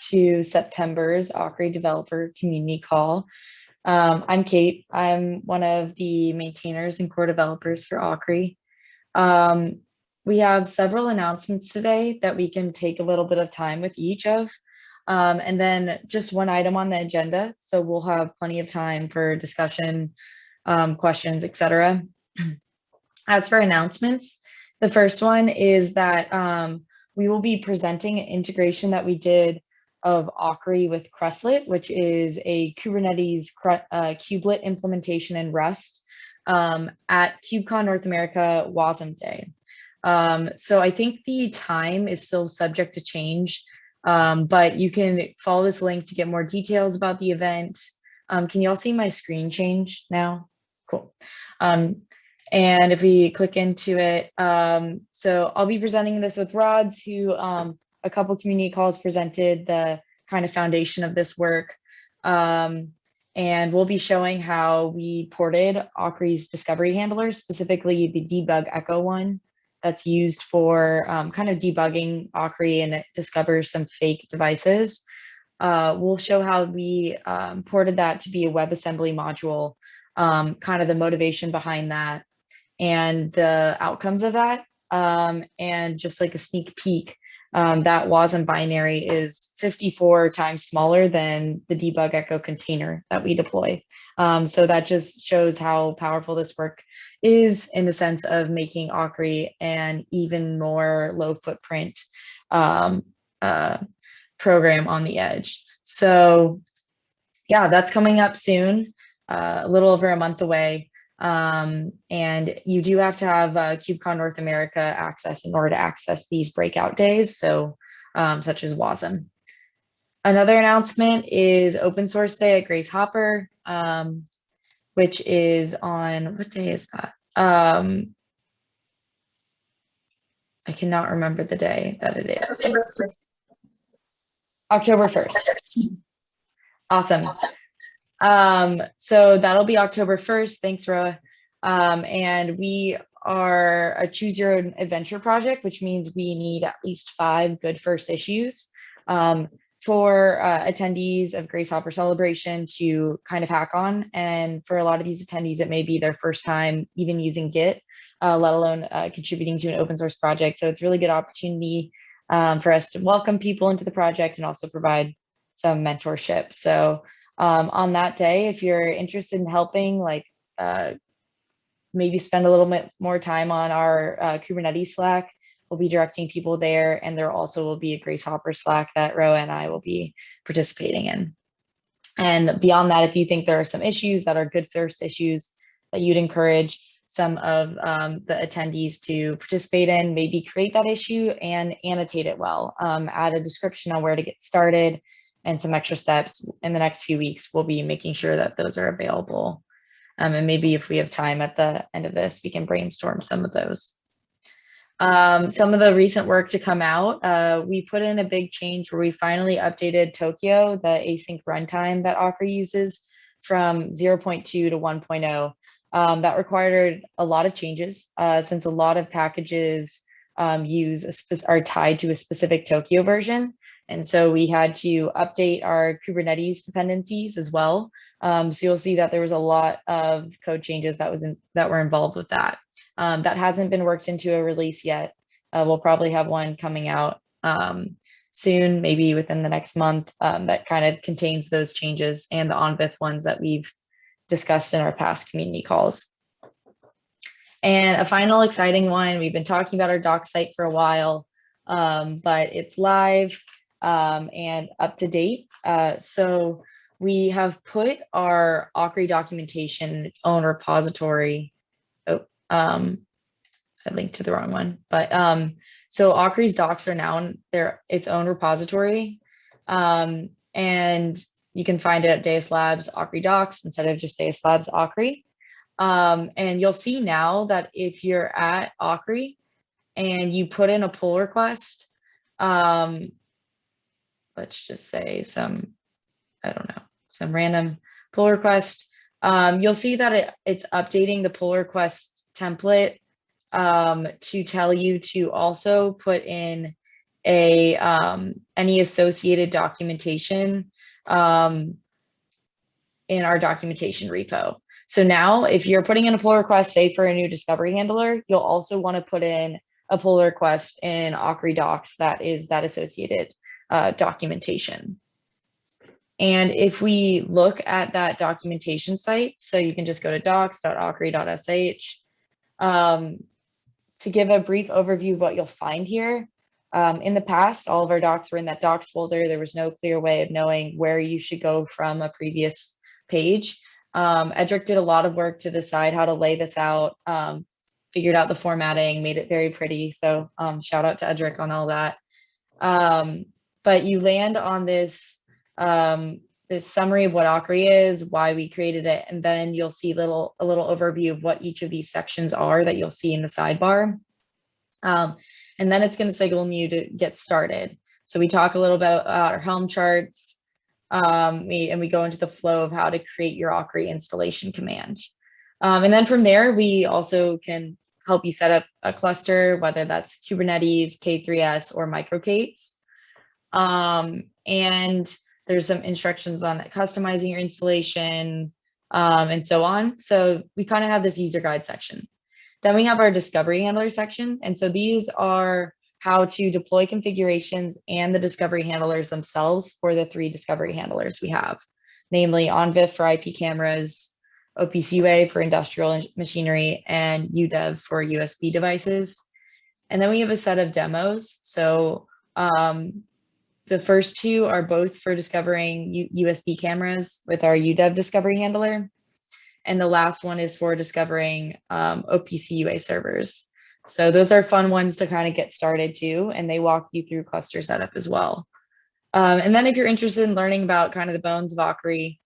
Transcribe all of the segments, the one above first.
to September's Akri Developer Community Call. I'm Kate. I'm one of the maintainers and core developers for Akri. Um, we have several announcements today that we can take a little bit of time with each of, and then just one item on the agenda. So we'll have plenty of time for discussion, questions, etc. As for announcements, the first one is that we will be presenting an integration that we did of Akri with Crestlet, which is a Kubernetes kubelet implementation in Rust at KubeCon North America WASM Day. So I think the time is still subject to change, but you can follow this link to get more details about the event. Can you all see my screen change now? Cool. And if we click into it, so I'll be presenting this with Rods, who a couple community calls presented the kind of foundation of this work. And we'll be showing how we ported Akri's discovery handler, specifically the debug echo one that's used for kind of debugging Akri, and it discovers some fake devices. We'll show how we ported that to be a WebAssembly module, kind of the motivation behind that, and the outcomes of that. And just like a sneak peek, that WASM binary is 54 times smaller than the debug echo container that we deploy. So that just shows how powerful this work is in the sense of making Akri an even more low footprint program on the edge. So yeah, that's coming up soon, a little over a month away. And you do have to have KubeCon North America access in order to access these breakout days, so such as WASM. Another announcement is Open Source Day at Grace Hopper, which is on, what day is that? I cannot remember the day that it is. October 1st. Awesome. So that'll be October 1st. Thanks, Roa. And we are a Choose Your Own Adventure project, which means we need at least 5 good first issues for attendees of Grace Hopper Celebration to kind of hack on. And for a lot of these attendees, it may be their first time even using Git, let alone contributing to an open source project. So it's a really good opportunity for us to welcome people into the project and also provide some mentorship. So on that day, if you're interested in helping, like maybe spend a little bit more time on our Kubernetes Slack, we'll be directing people there, and there also will be a Grace Hopper Slack that Roa and I will be participating in. And beyond that, if you think there are some issues that are good first issues that you'd encourage some of the attendees to participate in, maybe create that issue and annotate it well, add a description on where to get started, and some extra steps. In the next few weeks, we'll be making sure that those are available. And maybe if we have time at the end of this, we can brainstorm some of those. Some of the recent work to come out, we put in a big change where we finally updated Tokyo, the async runtime that Akri uses, from 0.2 to 1.0. That required a lot of changes since a lot of packages are tied to a specific Tokyo version. And so we had to update our Kubernetes dependencies as well. So you'll see that there was a lot of code changes that were involved with that. That hasn't been worked into a release yet. We'll probably have one coming out soon, maybe within the next month, that kind of contains those changes and the on-BIF ones that we've discussed in our past community calls. And a final exciting one, we've been talking about our doc site for a while, but it's live and up to date. So we have put our Akri documentation in its own repository. Oh, I linked to the wrong one, but so Akri's docs are now in its own repository, and you can find it at Deus Labs Akri docs instead of just Deus Labs Akri. And you'll see now that if you're at Akri and you put in a pull request, let's just say some random pull request, you'll see that it's updating the pull request template to tell you to also put in any associated documentation in our documentation repo. So now if you're putting in a pull request, say for a new discovery handler, you'll also want to put in a pull request in Akri Docs that is that associated documentation. And if we look at that documentation site, so you can just go to docs.akri.sh. To give a brief overview of what you'll find here, in the past, all of our docs were in that docs folder. There was no clear way of knowing where you should go from a previous page. Edric did a lot of work to decide how to lay this out, figured out the formatting, made it very pretty. So shout out to Edric on all that. But you land on this this summary of what Akri is, why we created it, and then you'll see a little overview of what each of these sections are that you'll see in the sidebar. And then it's going to signal you to get started. So we talk a little bit about our Helm charts, we go into the flow of how to create your Akri installation command. And then from there, we also can help you set up a cluster, whether that's Kubernetes, K3s, or micro-K8s. And there's some instructions on customizing your installation and so on. So we kind of have this user guide section. Then we have our discovery handler section. And so these are how to deploy configurations and the discovery handlers themselves for the 3 discovery handlers we have, namely OnVIF for IP cameras, OPCUA for industrial machinery, and UDEV for USB devices. And then we have a set of demos. So the first 2 are both for discovering USB cameras with our UDEV discovery handler. And the last one is for discovering OPCUA servers. So those are fun ones to kind of get started too, and they walk you through cluster setup as well. And then if you're interested in learning about kind of the bones of Akri,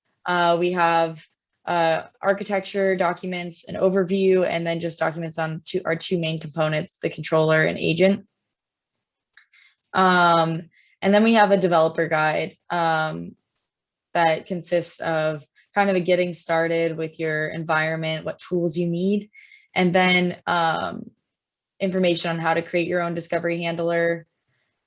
we have architecture documents, an overview, and then just documents on our 2 main components, the controller and agent. And then we have a developer guide that consists of kind of a getting started with your environment, what tools you need, and then information on how to create your own discovery handler,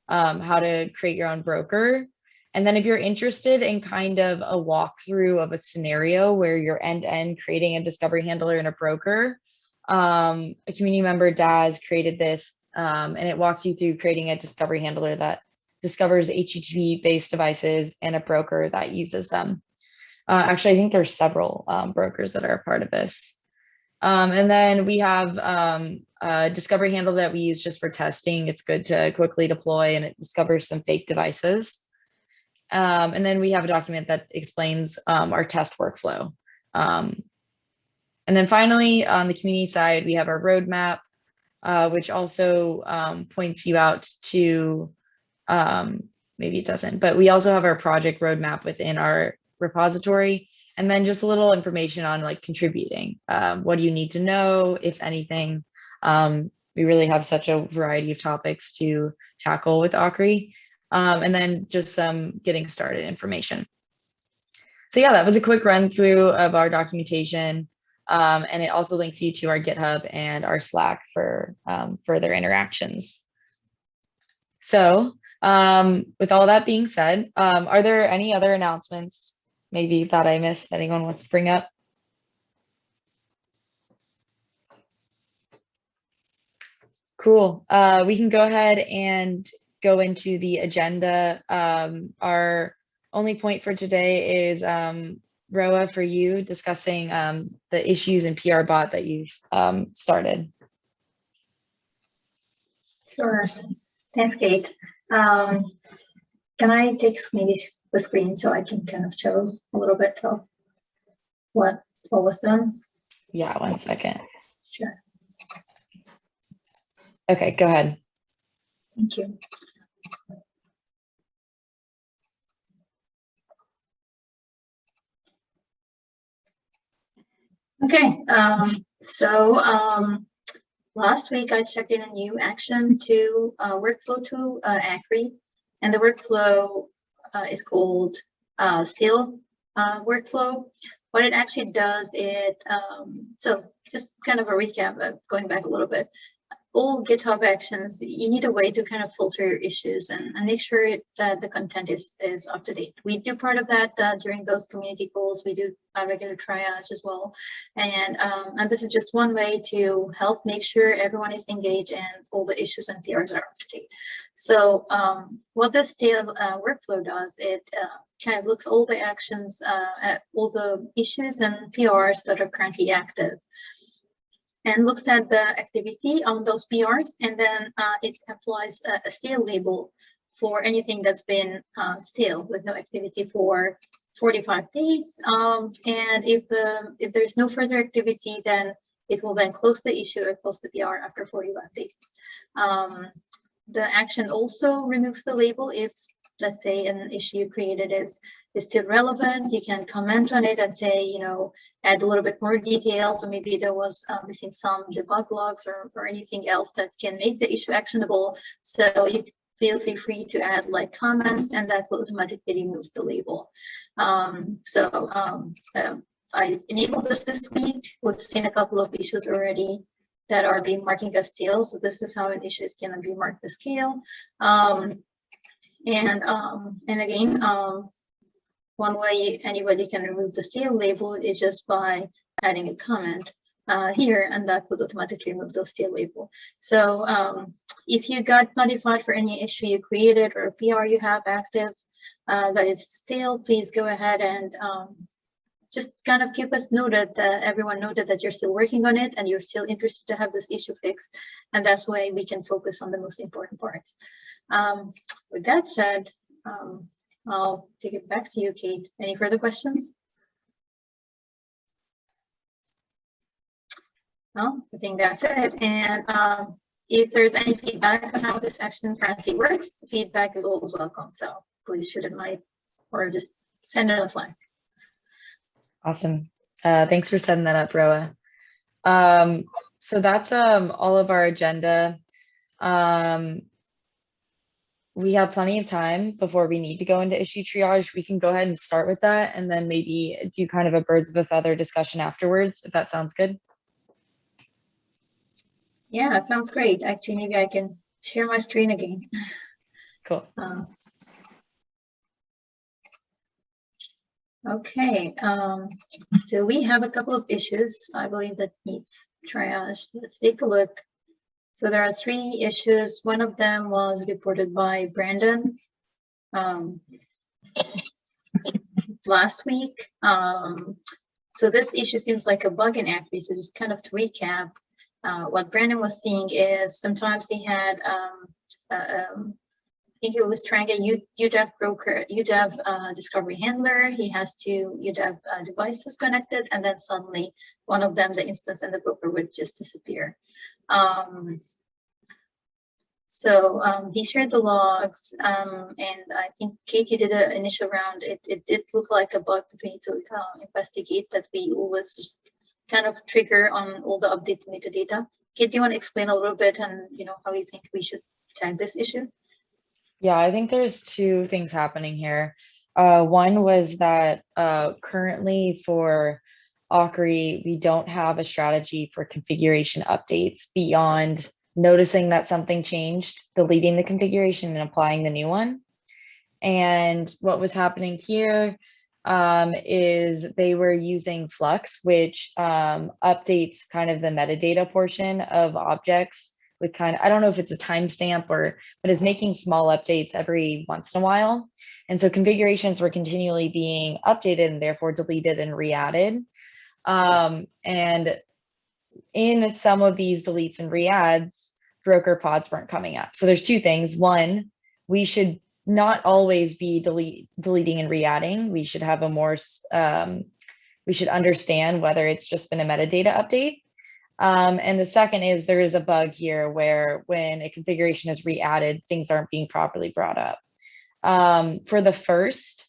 how to create your own broker. And then if you're interested in kind of a walkthrough of a scenario where you're end-to-end creating a discovery handler and a broker, a community member, Daz, created this, and it walks you through creating a discovery handler that discovers HTTP-based devices and a broker that uses them. Actually, I think there's several brokers that are a part of this. And then we have a discovery handle that we use just for testing. It's good to quickly deploy, and it discovers some fake devices. And then we have a document that explains our test workflow. And then finally, on the community side, we have our roadmap, which also points you out to, maybe it doesn't, but we also have our project roadmap within our repository. And then just a little information on like contributing. What do you need to know, if anything? We really have such a variety of topics to tackle with Akri. And then just some getting started information. So yeah, that was a quick run through of our documentation. And it also links you to our GitHub and our Slack for further interactions. So with all that being said, are there any other announcements maybe that I missed that anyone wants to bring up? Cool. We can go ahead and go into the agenda. Our only point for today is Roa, for you, discussing the issues in PR bot that you've started. Sure. Thanks, Kate. Can I take maybe the screen so I can kind of show a little bit of what was done? Yeah, 1 second. Sure. Okay, go ahead. Thank you. Okay, last week I checked in a new action to workflow to Akri, and the workflow is called still workflow. What it actually does, so just kind of a recap, going back a little bit. all GitHub actions, you need a way to kind of filter your issues and make sure that the content is up to date. We do part of that during those community calls. We do regular triage as well. And this is just one way to help make sure everyone is engaged and all the issues and PRs are up to date. So what this stale workflow does, it kind of looks all the actions, at all the issues and PRs that are currently active, and looks at the activity on those PRs, and then it applies a stale label for anything that's been stale with no activity for 45 days. And if there's no further activity, then it will then close the issue or close the PR after 45 days. The action also removes the label if, let's say, an issue you created is still relevant. You can comment on it and say, you know, add a little bit more details, or maybe there was missing some debug logs or anything else that can make the issue actionable. So you feel free to add like comments, and that will automatically remove the label. I enabled this week. We've seen a couple of issues already that are being marked as stale. So this is how an issue is going to be marked as stale. And again, one way anybody can remove the stale label is just by adding a comment here, and that would automatically remove the stale label. So if you got notified for any issue you created or a PR you have active that is stale, please go ahead and just kind of keep us noted, everyone noted that you're still working on it and you're still interested to have this issue fixed. And that's why we can focus on the most important parts. With that said, I'll take it back to you, Kate. Any further questions? No, I think that's it. And if there's any feedback on how this action currently works, feedback is always welcome. So please shoot it my, or just send it a Slack. Awesome. Thanks for setting that up, Roa. So that's all of our agenda. We have plenty of time before we need to go into issue triage. We can go ahead and start with that, and then maybe do kind of a birds of a feather discussion afterwards, if that sounds good. Yeah, sounds great. Actually, maybe I can share my screen again. Cool. Okay, so we have a couple of issues, I believe, that needs triage. Let's take a look. So there are 3 issues. One of them was reported by Brandon last week. So this issue seems like a bug in Akri. So just kind of to recap, what Brandon was seeing is sometimes he had I think he was trying a UDEV broker, UDEV discovery handler. He has 2 UDEV devices connected, and then suddenly one of them, the instance and the broker, would just disappear. He shared the logs, and I think Kate, you did an initial round. It did look like a bug that we need to investigate, that we always just kind of trigger on all the updated metadata. Kate, do you want to explain a little bit and how you think we should tag this issue? Yeah, I think there's 2 things happening here. One was that currently for Akri, we don't have a strategy for configuration updates beyond noticing that something changed, deleting the configuration and applying the new one. And what was happening here is they were using Flux, which updates kind of the metadata portion of objects with kind of, I don't know if it's a timestamp but is making small updates every once in a while. And so configurations were continually being updated and therefore deleted and re-added. And in some of these deletes and re-adds, broker pods weren't coming up. So there's 2 things. One, we should not always be deleting and re-adding. We should have a more, we should understand whether it's just been a metadata update. And the second is there is a bug here where when a configuration is re-added, things aren't being properly brought up. For the first,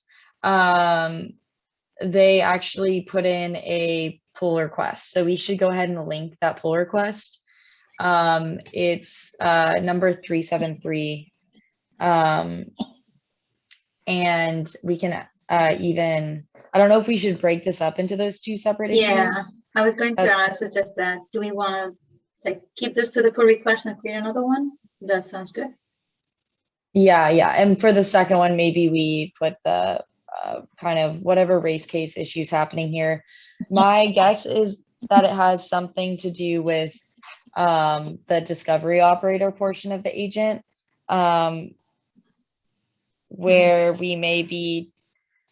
they actually put in a pull request. So we should go ahead and link that pull request. It's number 373. And we can even, I don't know if we should break this up into those 2 separate issues. Yeah, I was going to suggest that. Do we want to like keep this to the pull request and create another one? That sounds good. Yeah, yeah. And for the second one, maybe we put the kind of whatever race case issues happening here. My guess is that it has something to do with the discovery operator portion of the agent, where we may be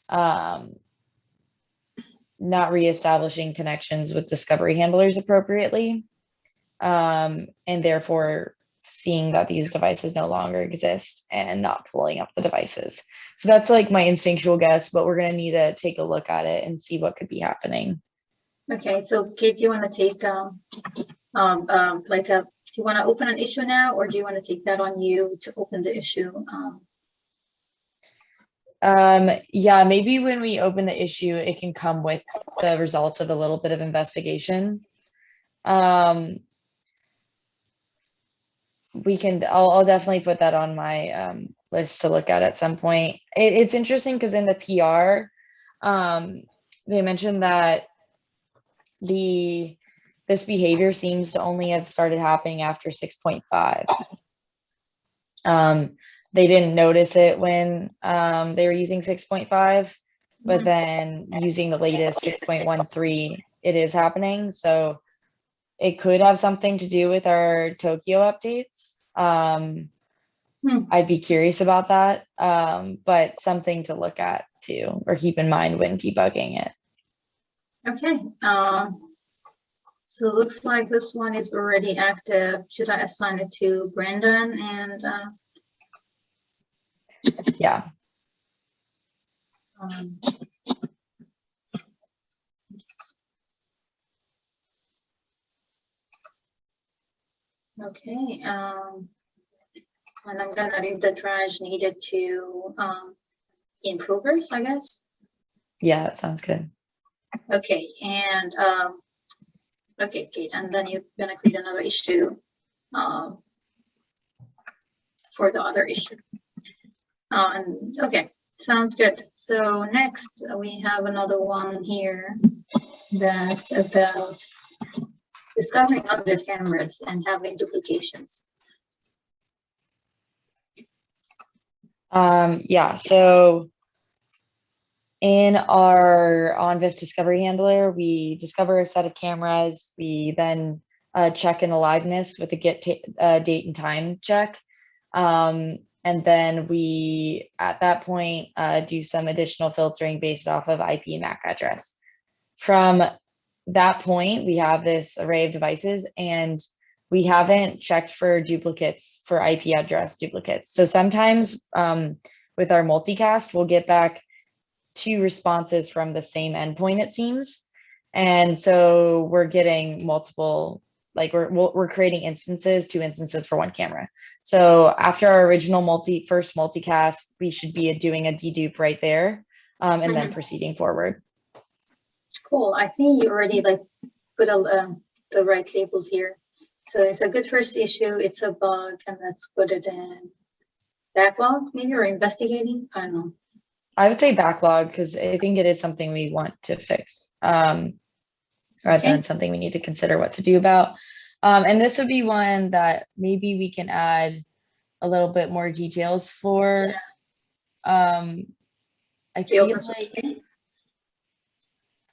not reestablishing connections with discovery handlers appropriately, and therefore seeing that these devices no longer exist and not pulling up the devices. So that's like my instinctual guess, but we're going to need to take a look at it and see what could be happening. Okay, so Kate, do you want to take do you want to open an issue now, or do you want to take that on you to open the issue? Yeah, maybe when we open the issue, it can come with the results of a little bit of investigation. I'll definitely put that on my list to look at some point. It's interesting because in the PR, they mentioned that this behavior seems to only have started happening after 6.5. They didn't notice it when they were using 6.5, but then using the latest 6.13, it is happening. So it could have something to do with our Tokyo updates. I'd be curious about that, but something to look at too, or keep in mind when debugging it. Okay. So it looks like this one is already active. Should I assign it to Brandon and yeah. Okay. And I'm gonna leave the trash needed to in progress, I guess. Yeah, that sounds good. Okay, and okay, Kate, and then you're gonna create another issue for the other issue. And okay, sounds good. So next we have another one here that's about discovering other cameras and having duplications. Yeah, so in our OnVIF discovery handler, we discover a set of cameras. We then check in aliveness with a get date and time check. And then we, at that point, do some additional filtering based off of IP and MAC address. From that point, we have this array of devices, and we haven't checked for duplicates, for IP address duplicates. So sometimes with our multicast, we'll get back 2 responses from the same endpoint, it seems. And so we're getting multiple, like we're creating instances, 2 instances for 1 camera. So after our original first multicast, we should be doing a dedupe right there, and then proceeding forward. Cool. I think you already like put the right labels here. So it's a good first issue. It's a bug, and let's put it in backlog, maybe, or investigating. I don't know. I would say backlog, because I think it is something we want to fix, rather than something we need to consider what to do about. And this would be one that maybe we can add a little bit more details for. I feel like,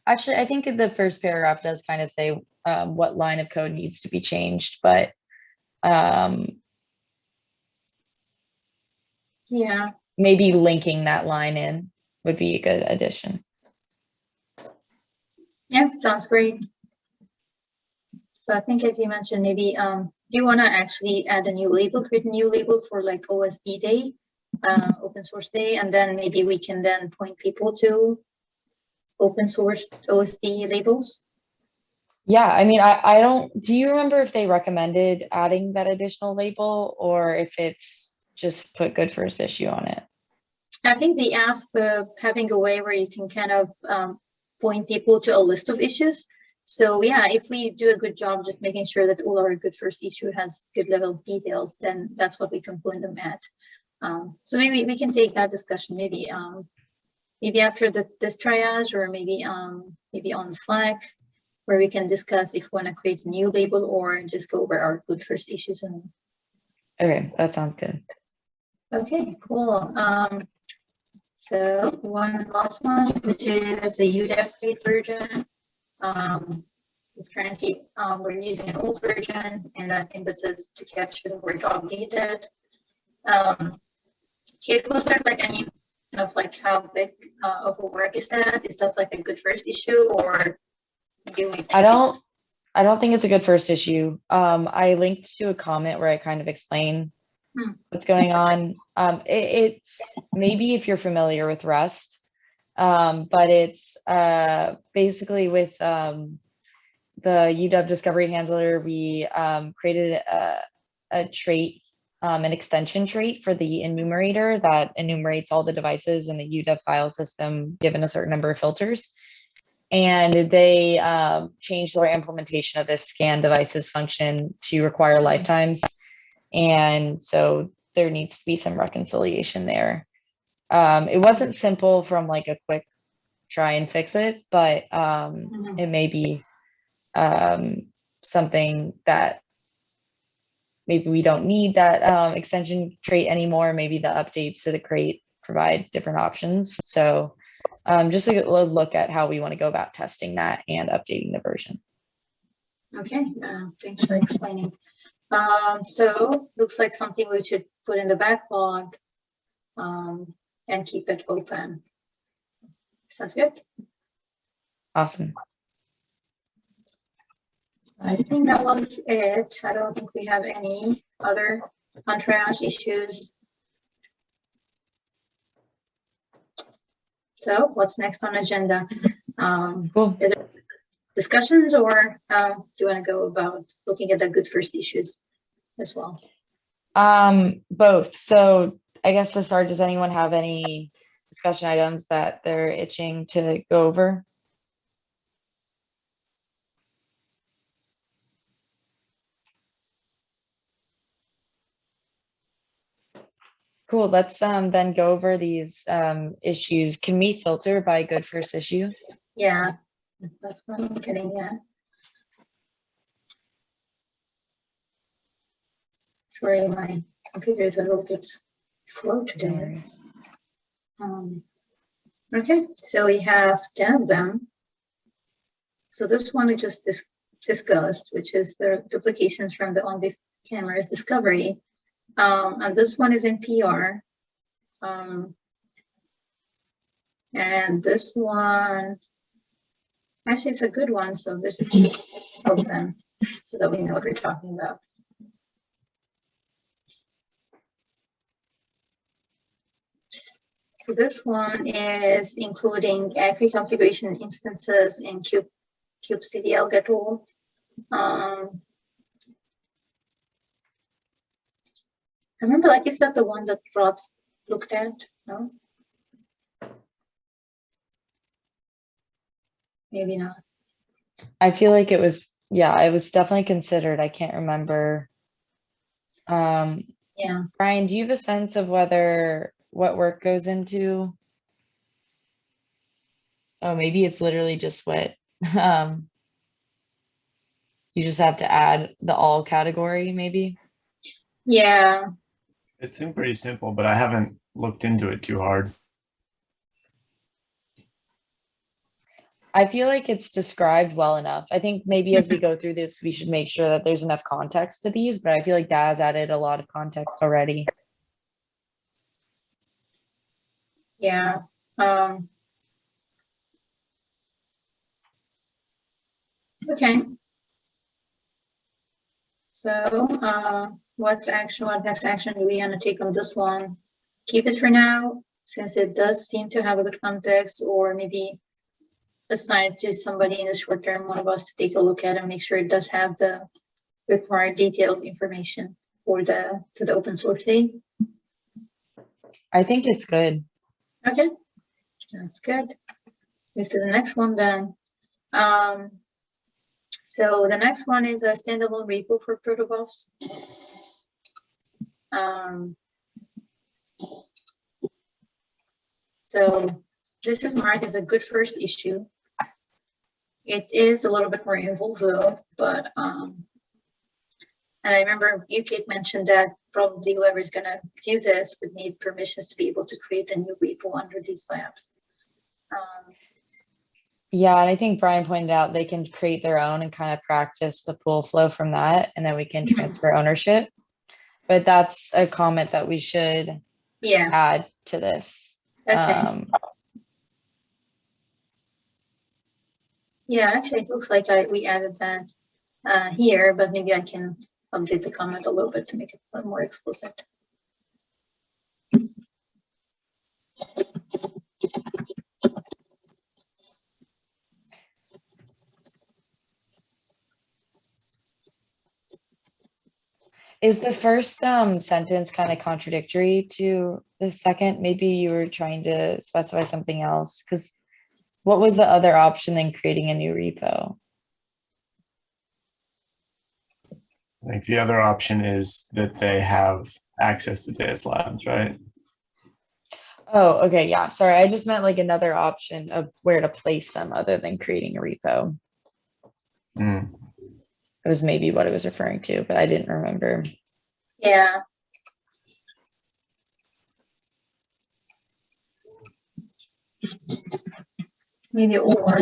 actually, I think the first paragraph does kind of say what line of code needs to be changed, but yeah, maybe linking that line in would be a good addition. Yeah, sounds great. So I think, as you mentioned, maybe do you want to actually add a new label, create a new label for like OSD Day, open source day, and then maybe we can then point people to open source OSD labels? Yeah, I mean, I don't, do you remember if they recommended adding that additional label, or if it's just put good first issue on it? I think they asked having a way where you can kind of point people to a list of issues. So yeah, if we do a good job just making sure that all our good first issue has good level of details, then that's what we can point them at. So maybe we can take that discussion maybe maybe after this triage, or maybe on Slack. where we can discuss if we want to create a new label or just go over our good first issues. And Okay, that sounds good. okay, cool. So one last one, which is the UDEF paid version. It's currently we're using an old version, and I think this is to capture the word updated. Kate, was there like any kind of like how big of a work is that? Is that like a good first issue, or do we? I don't think it's a good first issue. I linked to a comment where I kind of explain what's going on. It's maybe if you're familiar with Rust, but it's basically with the UW discovery handler, we created a trait, an extension trait for the enumerator that enumerates all the devices in the UW file system given a certain number of filters. And they changed their implementation of this scan devices function to require lifetimes. And so there needs to be some reconciliation there. It wasn't simple from like a quick try and fix it, but it may be something that maybe we don't need that extension trait anymore. Maybe the updates to the crate provide different options. So just a look at how we want to go about testing that and updating the version. Okay, thanks for explaining. So looks like something we should put in the backlog and keep it open. Sounds good. Awesome. I think that was it. I don't think we have any other on-triage issues. So what's next on agenda? Cool. Is there discussions, or do you want to go about looking at the good first issues as well? Both. So I guess to start, does anyone have any discussion items that they're itching to go over? Cool. Let's then go over these issues. Can we filter by good first issue? Yeah, that's what I'm getting at. Sorry, my computer is a little bit slow today. Okay, so we have 10 of them. So this one we just discussed, which is the duplications from the on-board cameras discovery. And this one is in PR. And this one, actually it's a good one, so just open so that we know what we're talking about. So this one is including Akri configuration instances in kubectl get all. I remember, like, is that the one that Rod looked at? No? Maybe not. I feel like it was, yeah, it was definitely considered. I can't remember. Yeah. Brian, do you have a sense of what work goes into? Oh, maybe it's literally just what you just have to add the all category, maybe. Yeah. It seemed pretty simple, but I haven't looked into it too hard. I feel like it's described well enough. I think maybe as we go through this, we should make sure that there's enough context to these, but I feel like Daz added a lot of context already. Yeah. Okay. So what next action do we want to take on this one? Keep it for now, since it does seem to have a good context, or maybe assign it to somebody in the short term, one of us, to take a look at and make sure it does have the required detailed information for the open source day. I think it's good. Okay, that's good. Move to the next one then. So the next one is a standalone repo for protobuffs. So this is marked as a good first issue. It is a little bit more involved though, but and I remember you, Kate, mentioned that probably whoever's gonna do this would need permissions to be able to create a new repo under these labs. Yeah, and I think Brian pointed out they can create their own and kind of practice the full flow from that, and then we can Mhm. transfer ownership. But that's a comment that we should Yeah, add to this. okay. Yeah, actually, it looks like we added that here, but maybe I can update the comment a little bit to make it a little more explicit. Is the first sentence kind of contradictory to the second? Maybe you were trying to specify something else, because what was the other option than creating a new repo? I think the other option is that they have access to Deus Labs, right? Oh, okay, yeah, sorry, I just meant like another option of where to place them other than creating a repo. Mm. It was maybe what I was referring to, but I didn't remember. Yeah. Maybe or.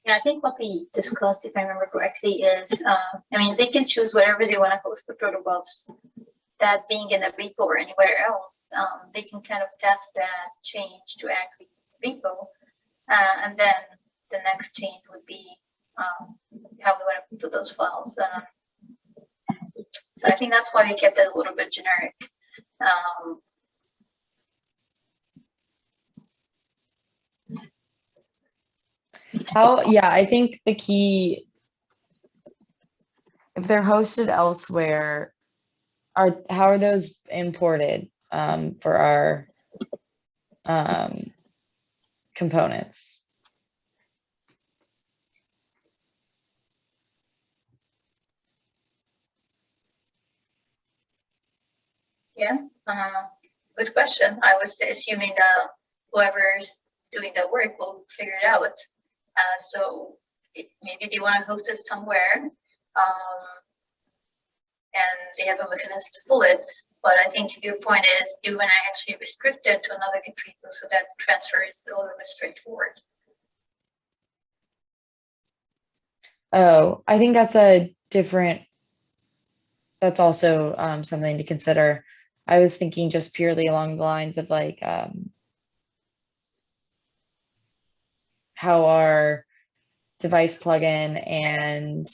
Yeah, I think what we discussed, if I remember correctly, is I mean, they can choose wherever they want to host the protobufs. That being in a repo or anywhere else, they can kind of test that change to Akri's repo, and then the next change would be how we want to put those files. So I think that's why we kept it a little bit generic. Yeah, I think the key, if they're hosted elsewhere, how are those imported for our components? Yeah, good question. I was assuming whoever's doing the work will figure it out. So maybe they want to host it somewhere, and they have a mechanism to pull it. But I think your point is, do you want to actually restrict it to another Git repo so that transfer is a little bit straightforward? Oh, I think that's that's also something to consider. I was thinking just purely along the lines of like how our device plugin and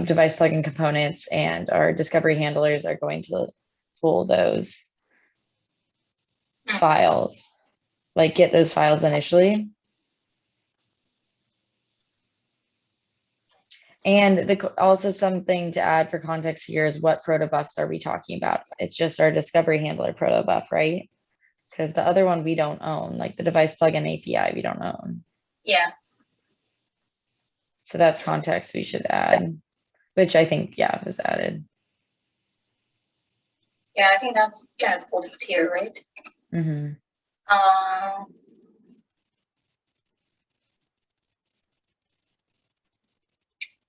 device plugin components and our discovery handlers are going to pull those files, like get those files initially. And also something to add for context here is what protobufs are we talking about? It's just our discovery handler protobuf, right? Because the other one we don't own, like the device plugin API, we don't own. Yeah. So that's context we should add, which I think, yeah, was added. Yeah, I think that's kind of pulled here, right? Mm-hmm.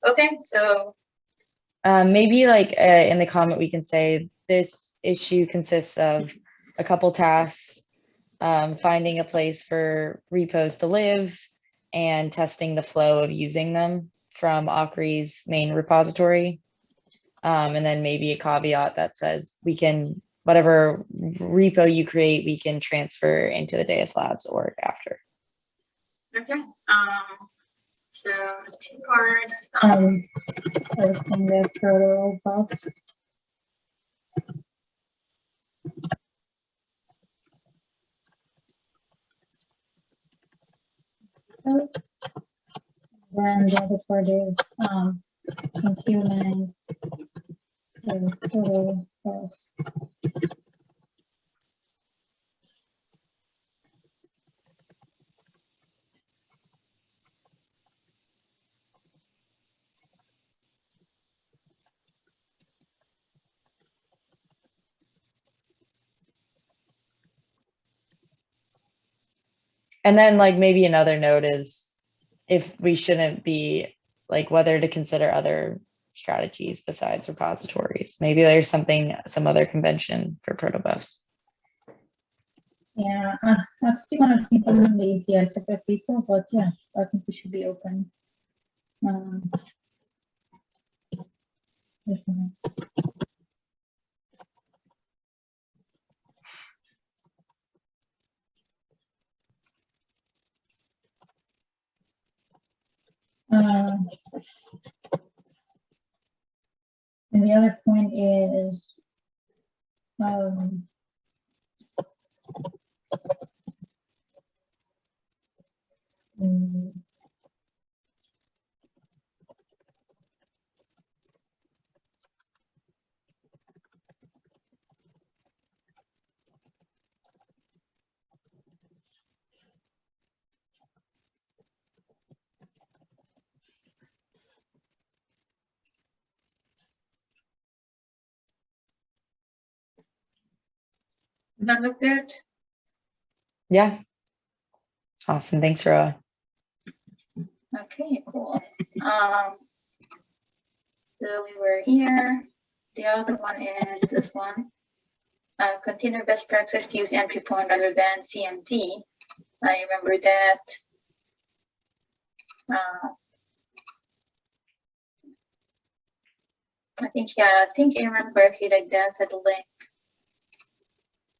Okay, so maybe like in the comment we can say this issue consists of a couple tasks, finding a place for repos to live and testing the flow of using them from Akri's main repository. And then maybe a caveat that says we can, whatever repo you create, we can transfer into the Deus Labs org after. okay. So 2 parts. Posting the proto box. Then the other part is consuming the proto box. And then like maybe another note is if we shouldn't be like whether to consider other strategies besides repositories. Maybe there's some other convention for protobufs. Yeah, I've still want to see some of these, yeah, separate people, but yeah, I think we should be open. This one. And the other point is, mm, Does that look good? Yeah. Awesome. Thanks, Roa. Okay, cool. So we were here. The other one is this one. Container best practice to use entry point rather than CMD. I remember that. I think I remember correctly, like that had a link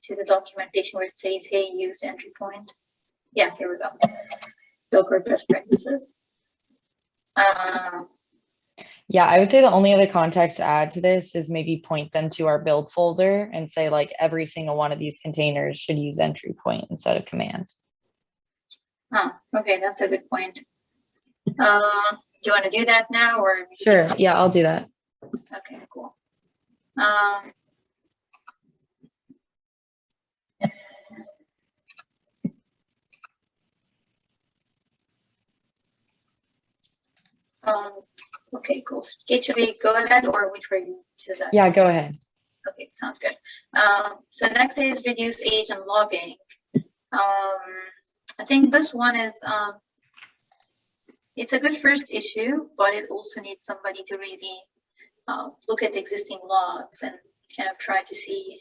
to the documentation where it says, hey, use entry point. Yeah, here we go. Docker best practices. Yeah, I would say the only other context to add to this is maybe point them to our build folder and say like every single one of these containers should use entry point instead of command. Okay, that's a good point. Do you want to do that now or? Sure. Yeah, I'll do that. Okay, cool. Okay, cool. Kate, should we go ahead or wait for you to that? Yeah, go ahead. Okay, sounds good. So next is reduce age and logging. I think this one is, it's a good first issue, but it also needs somebody to really look at existing logs and kind of try to see.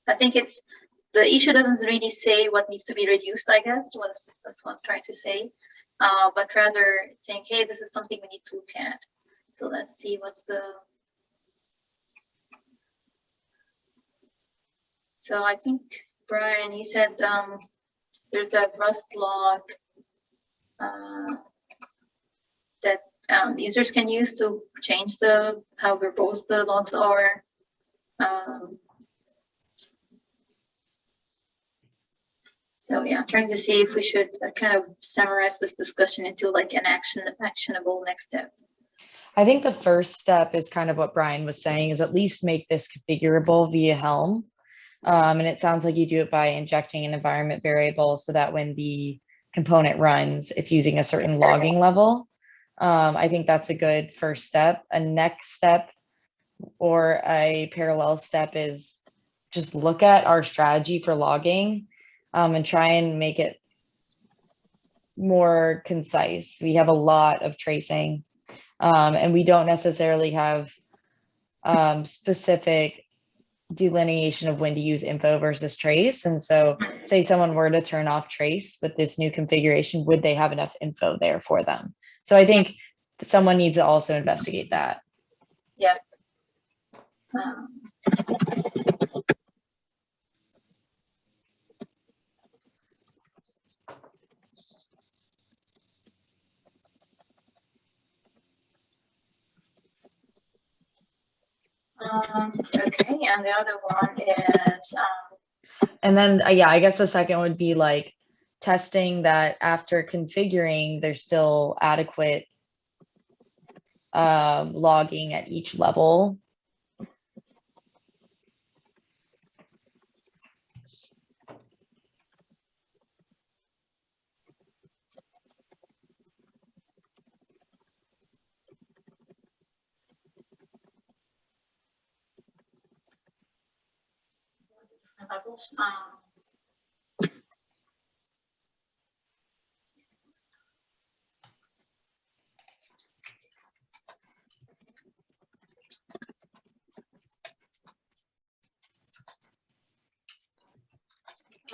I think the issue doesn't really say what needs to be reduced, I guess. That's what I'm trying to say. But rather saying, hey, this is something we need to look at. So let's see what's the. So I think, Brian, you said there's a Rust log that users can use to change how verbose the logs are. So yeah, I'm trying to see if we should kind of summarize this discussion into like an actionable next step. I think the first step is kind of what Brian was saying, is at least make this configurable via Helm. And it sounds like you do it by injecting an environment variable so that when the component runs, it's using a certain logging level. I think that's a good first step. A next step or a parallel step is just look at our strategy for logging and try and make it more concise. We have a lot of tracing and we don't necessarily have specific delineation of when to use info versus trace. And so say someone were to turn off trace with this new configuration, would they have enough info there for them? So I think someone needs to also investigate that. Yep. Okay, and the other one is and then yeah, I guess the second would be like testing that after configuring, there's still adequate logging at each level. levels.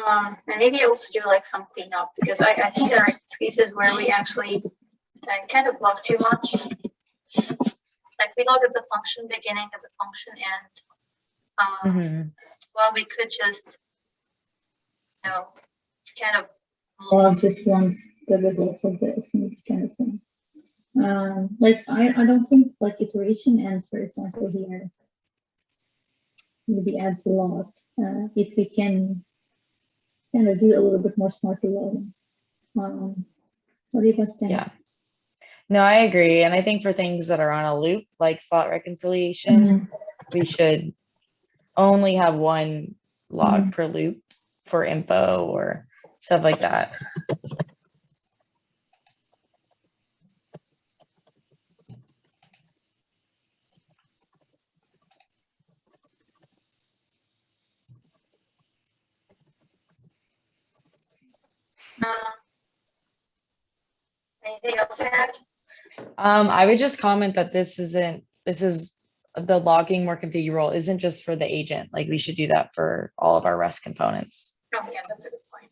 And maybe also do like some cleanup, because I think there are cases where we actually kind of log too much. Like we log at the function beginning, at the function end. Mhm. Well, we could just, kind of. Or just wants the results of the estimate kind of thing. Like I don't think like iteration ends, for example, here maybe adds a lot. If we can kind of do a little bit more smarter loading. What do you guys think? Yeah. No, I agree. And I think for things that are on a loop, like slot reconciliation, Mhm. we should only have one log per loop for info or stuff like that. Anything else to add? I would just comment that this is the logging more configurable isn't just for the agent. Like we should do that for all of our REST components. Oh, yeah, that's a good point.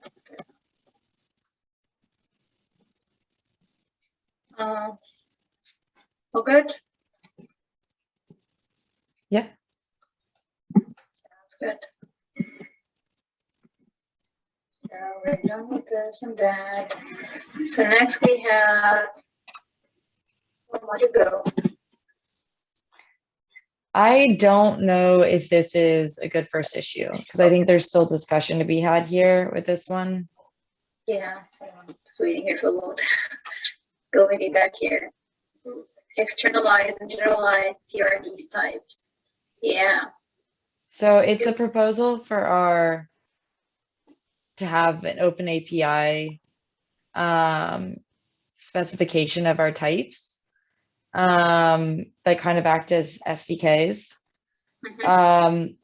That's good. All good? Yeah. Sounds good. So we're done with this and that. So next we have one more to go. I don't know if this is a good first issue because I think there's still discussion to be had here with this one. Yeah, just waiting here for a little. Let's go maybe back here. Externalize and generalize CRDs types. Yeah. So it's a proposal for to have an open API specification of our types that kind of act as SDKs. Mhm.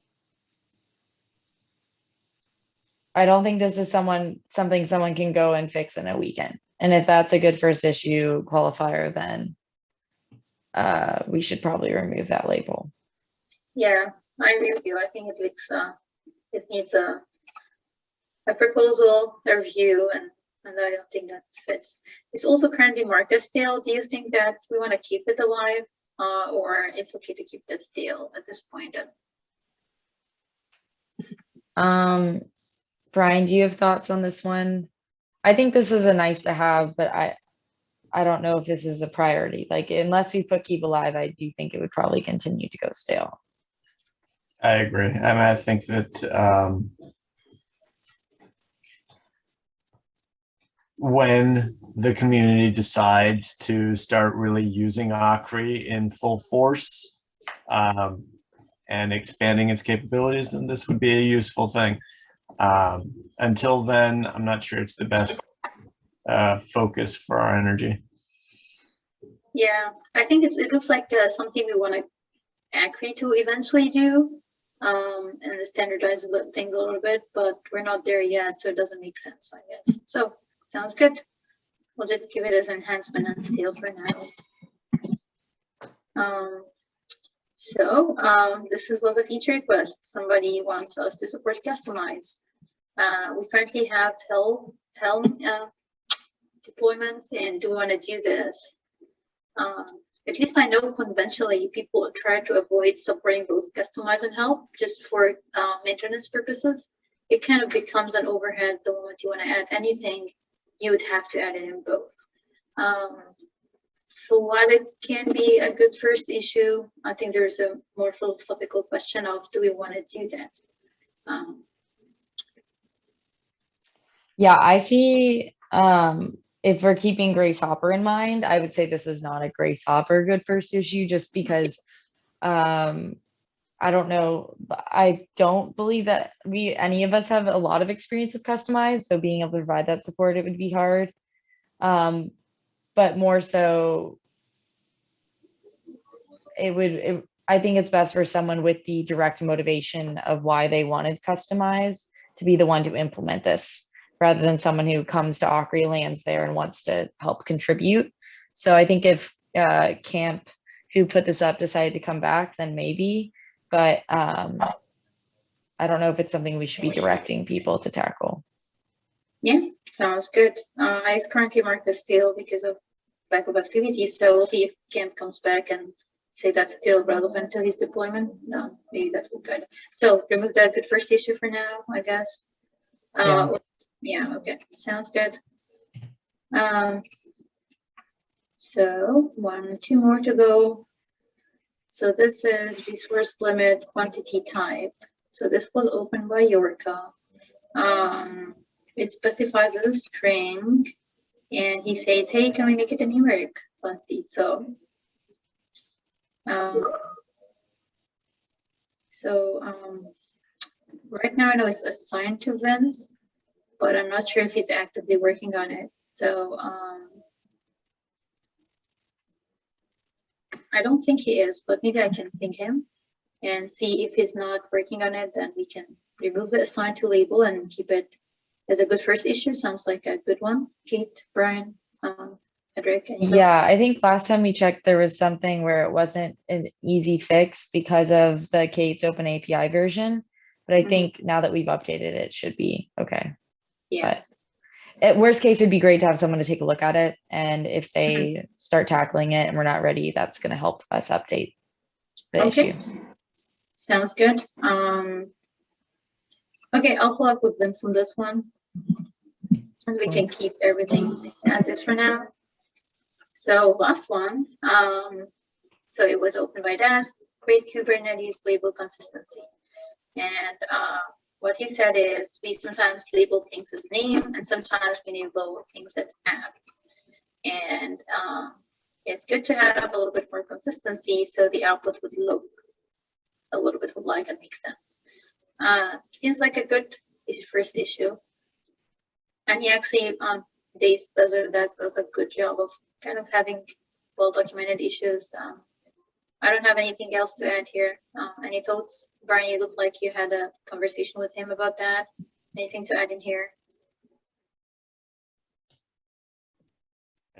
I don't think this is something someone can go and fix in a weekend. And if that's a good first issue qualifier, then we should probably remove that label. Yeah, I agree with you. I think it needs a proposal, a review, and I don't think that fits. It's also currently marked as stale. Do you think that we want to keep it alive, or it's okay to keep that stale at this point? Brian, do you have thoughts on this one? I think this is a nice to have, but I don't know if this is a priority. Like unless we put keep alive, I do think it would probably continue to go stale. I agree. I mean, I think that when the community decides to start really using Akri in full force and expanding its capabilities, then this would be a useful thing. Until then, I'm not sure it's the best focus for our energy. Yeah, I think it looks like something we want to Akri to eventually do, and standardize things a little bit, but we're not there yet, so it doesn't make sense, I guess. So sounds good. We'll just give it as enhancement and stale for now. This was a feature request. Somebody wants us to support customize. We currently have Helm deployments, and do want to do this. At least I know conventionally people try to avoid supporting both customize and help just for maintenance purposes. It kind of becomes an overhead the moment you want to add anything. You would have to add it in both. So while it can be a good first issue, I think there's a more philosophical question of, do we want to do that? Yeah, I see. If we're keeping Grace Hopper in mind, I would say this is not a Grace Hopper good first issue, just because I don't know. I don't believe that any of us have a lot of experience with customized, so being able to provide that support, it would be hard. But more so, I think it's best for someone with the direct motivation of why they wanted customized to be the one to implement this, rather than someone who comes to Akri, lands there, and wants to help contribute. So I think if Camp, who put this up, decided to come back, then maybe, but I don't know if it's something we should be directing people to tackle. Yeah, sounds good. It's currently marked as still because of lack of activity. So we'll see if Camp comes back and say that's still relevant to his deployment. No, maybe that would be good. So remove the good first issue for now, I guess. Yeah, okay, sounds good. So 2 more to go. So this is resource limit quantity type. So this was opened by Yorka. It specifies as a string, and he says, hey, can we make it a numeric quantity? So right now I know it's assigned to Vince, but I'm not sure if he's actively working on it. So I don't think he is, but maybe I can ping him and see if he's not working on it. Then we can remove the assigned to label and keep it as a good first issue. Sounds like a good one. Kate, Brian, Edric. Yeah, I think last time we checked, there was something where it wasn't an easy fix because of the Kate's open API version. But I think now that we've updated it, should be okay. Yeah. But at worst case, it'd be great to have someone to take a look at it. And if they start tackling it and we're not ready, that's going to help us update the issue. Sounds good. Okay, I'll follow up with Vince on this one. And we can keep everything as is for now. So last one. So it was opened by Das, great Kubernetes label consistency. And what he said is we sometimes label things as name and sometimes we label things as app. And it's good to have a little bit more consistency so the output would look a little bit alike and make sense. Seems like a good first issue. And he actually does a good job of kind of having well-documented issues. I don't have anything else to add here. Any thoughts? Barney, it looked like you had a conversation with him about that. Anything to add in here?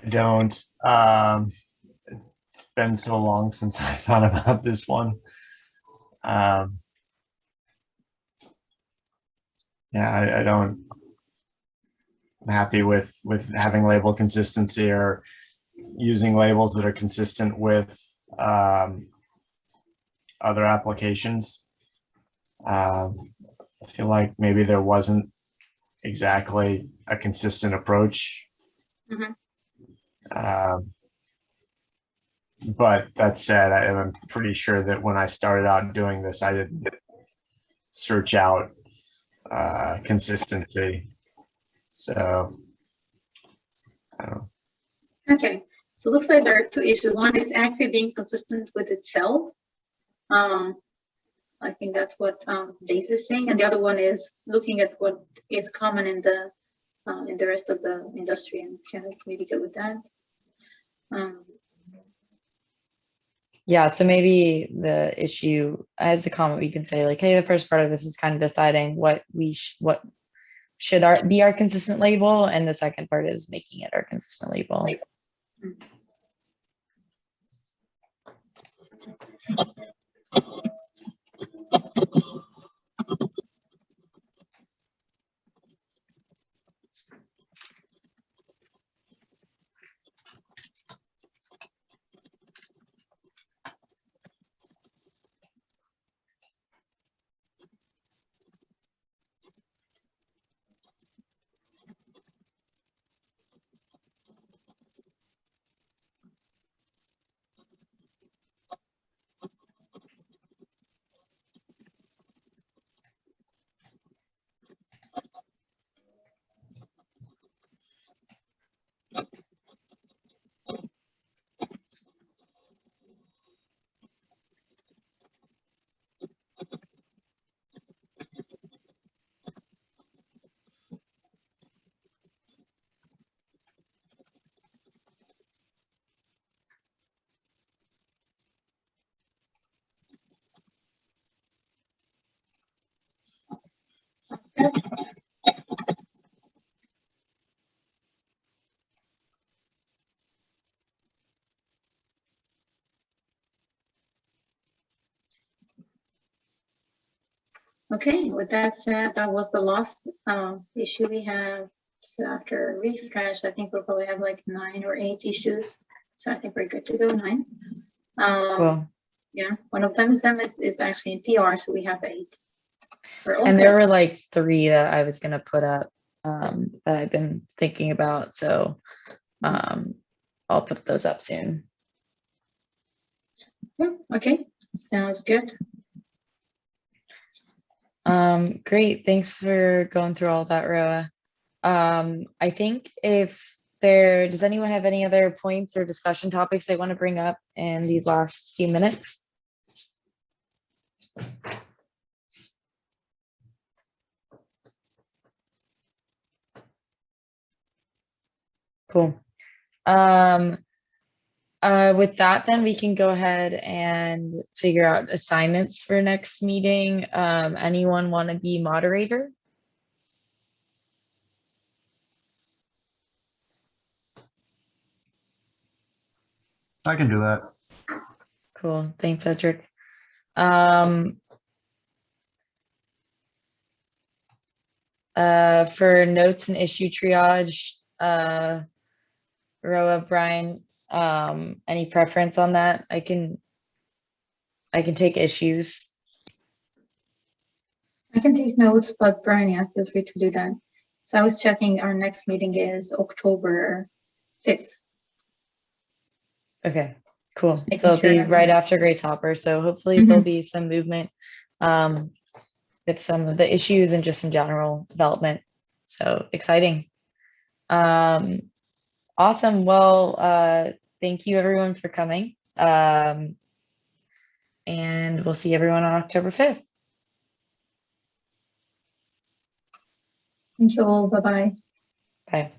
I don't. It's been so long since I thought about this one. Yeah, I don't. I'm happy with having label consistency or using labels that are consistent with other applications. I feel like maybe there wasn't exactly a consistent approach. But that said, I'm pretty sure that when I started out doing this, I didn't search out consistency. So, I don't know. Okay, so it looks like there are 2 issues. One is Akri being consistent with itself. I think that's what Daisy is saying, and the other one is looking at what is common in the rest of the industry and kind of maybe go with that. Yeah, so maybe the issue as a comment, we can say like, hey, the first part of this is kind of deciding what should be our consistent label, and the second part is making it our consistent label. Okay, with that said, that was the last issue we have. So after a refresh, I think we'll probably have like 9 or 8 issues. So I think we're good to go 9. Cool. Yeah, one of them is actually in PR, so we have 8. And there were like 3 that I was gonna put up that I've been thinking about. So I'll put those up soon. Yeah, okay, sounds good. Great. Thanks for going through all that, Roa. I think does anyone have any other points or discussion topics they want to bring up in these last few minutes? Cool. With that, then we can go ahead and figure out assignments for next meeting. Anyone want to be moderator? I can do that. Cool. Thanks, Cedric. For notes and issue triage, Roa, Brian, any preference on that? I can take issues. I can take notes, but Brian, yeah, feel free to do that. So I was checking, our next meeting is October 5th. Okay, cool. making So it'll sure be that right we- after Grace Hopper. So hopefully there'll be some movement with some of the issues and just in general development. So exciting. Awesome. Well, thank you everyone for coming. And we'll see everyone on October 5th. Thank you all. Bye-bye. Bye.